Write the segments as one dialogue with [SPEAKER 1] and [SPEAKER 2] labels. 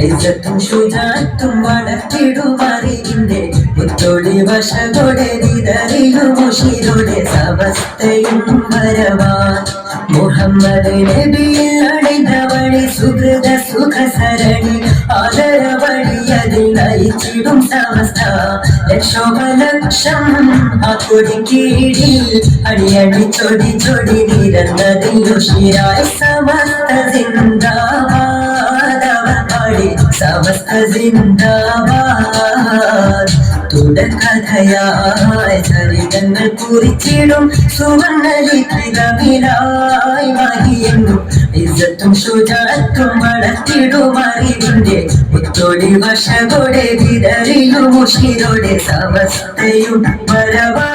[SPEAKER 1] ഇജ്ജത്തും ശുചാത്തും വളർത്തിടുമറിവിന്റെ മുത്തോടി വശകൊടെ വിതറിയും മുഷിരുടെ സമസ്തയും വരവാൻ മുഹമ്മദ് നബിയിൽ അണിந்த വഴി സുഹൃത സുഖ സരണി ആദര വഴിയതിൽ നയിച്ചിടും സമസ്ത ലക്ഷോപലക്ഷം ആ കൊടിക്കീഴിൽ അടിയടി ചൊടി ചൊടി നിരന്നതിൽ യുഷിരായി സമസ്ത സിന്ദാബാദ് അവർ പാടി സമസ്ത സിന്ദാബാദ് തുടർക്കഥയായി ചരിതങ്ങൾ കുറിച്ചിടും സുവർണലിഖിതമിലായി വഹിയെന്നും ഇസ്സത്തും ശുചാത്തും വളർത്തിടും അറിവിന്റെ മുത്തോടി വശകൊടെ വിതറിയും മുഷിരോടെ സമസ്തയും വരവാ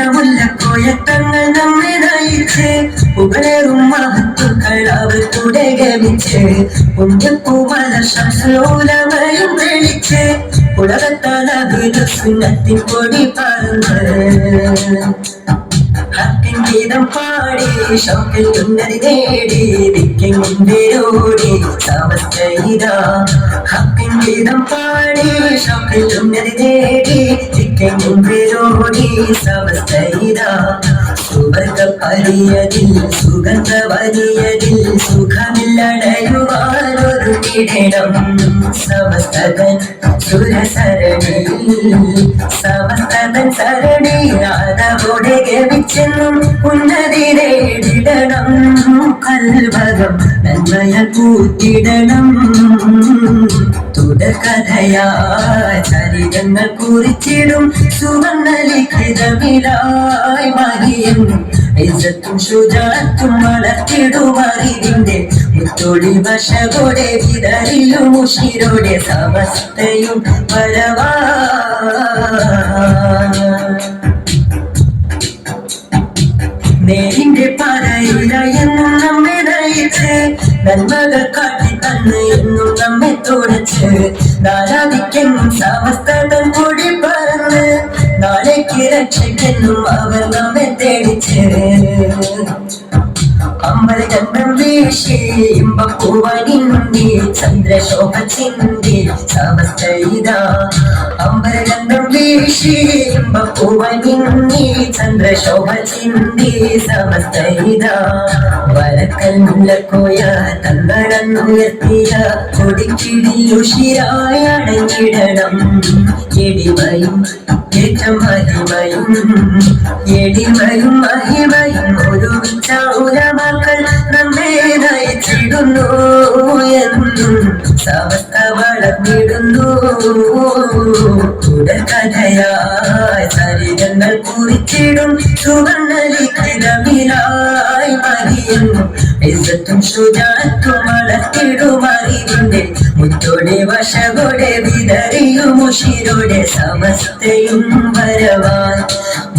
[SPEAKER 1] പുഞ്ചാരമുല്ലക്കോയത്തങ്ങൾ നമ്മെ നയിച്ച് പുകളേറും മഹത്തുക്കൾ അവർ കൂടെ ഗമിച്ച് പുണ്യപ്പൂമല ശംസലോലമയും വിളിച്ച് ഉലകത്താലകിൽ സുന്നത്തിൻ കൊടി പറന്ന് ഹക്കിൻ ഗീതം പാടി ഷൗക്കിൽ ഉന്നതി നേടി ദിക്കിൻ മുൻപേരോടി സമസ്ത ഇതാ ഹക്കിൻ ഗീതം പാടി ഷൗക്കിൽ ഉന്നതി നേടി ദിക്കിൻ മുൻപേരോടി സമസ്ത ഇതാ സുവർഗ പരിയതിൽ സുഗന്ധ വലിയതിൽ സുഖമില്ലടയുവാനൊരു കിടണം സമസ്തകൻ സുരസരണി സമസ്തകൻ സരണി ആദവോടെ ഗമിച്ചെന്നും ഉന്നതി നേടിടണം കൽവകം നന്മയാൽ കൂട്ടിടണം തുടർക്കഥയായി ചരിതങ്ങൾ കുറിച്ചിടും സുവർണലിഖിതമിലായി മഹിയെന്നും ഇസ്സത്തും ശുചാത്തും വളർത്തിടും അറിവിന്റെ മുത്തോടി വശകൊടെ വിതറിയും മുഷിരോടെ സമസ്തയും വരവാ നേരിന്റെ പറയില എന്നും നമ്മെ നയിച്ച് നന്മകൾ കാട്ടി തന്ന് എന്നും നമ്മെ തുണച്ച് നാലാദിക്കെന്നും സമസ്തം കൂടി പറന്ന് നാളേക്ക് രക്ഷയ്ക്കെന്നും അവർ നമ്മെ തേടിച്ച് അമ്പല ചന്ദ്രം വീശി ഇമ്പപ്പൂവനിന്തി ചന്ദ്രശോഭ ചിന്തി സമസ്ത ഇതാ അമ്പല ചന്ദ്രം വീശി ഇമ്പപ്പൂവനിന്തി ചന്ദ്രശോഭ ചിന്തി സമസ്ത ഇതാ വരക്കൽ മുല്ലക്കോയ തങ്ങളന്നുയർത്തിയ കൊടിക്കിടിയുഷിരായി അടങ്ങിടണം എടിമയും ഏറ്റം മഹിമയും എടിമയും മഹിമയും ഒരുമിച്ച ഉലമക്കൾ നമ്മെ നയിച്ചിടുന്നു എന്നും സമസ്ത വളർന്നിടുന്നു തുടർക്കഥയായി ചരിതങ്ങൾ കുറിച്ചിടും സുവർണലിഖിതമിലായി മഹിയെന്നും ഇസ്സത്തും ശുചാത്തും വളർത്തിടും അറിവിന്റെ മുത്തോടെ വശകൊടെ വിതറിയും മുഷിരോടെ സമസ്തയും വരവാൻ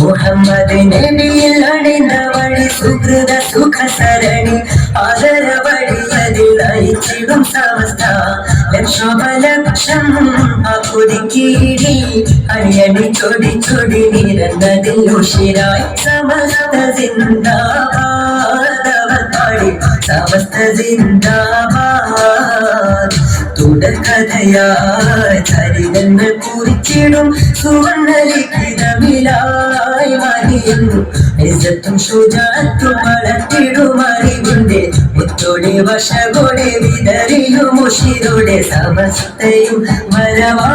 [SPEAKER 1] മുഹമ്മദ് നബിയിൽ അണിந்த വഴി സുഹൃത സുഖ സരണി ആദര വഴിയതിൽ നയിച്ചിടും സമസ്ത ലക്ഷോപലക്ഷം ആ കൊടിക്കീഴി അടിയടി ചൊടി ചൊടി നിരന്നതിൽ ഉഷിരായി സമസ്ത സിന്ദാബാദ് അവർ പാടി സമസ്ത സിന്ദാബാദ് തുടർക്കഥയായി ചരിതങ്ങൾ കുറിച്ചിടും സുവർണലിഖിതമിലായി മഹിയെന്നും ഇസ്സത്തും ശുചാത്തും വളർത്തിടും അറിവിന്റെ മുത്തോടി വശകൊടെ വിതറിയും മുഷിരോടെ സമസ്തയും വരവാ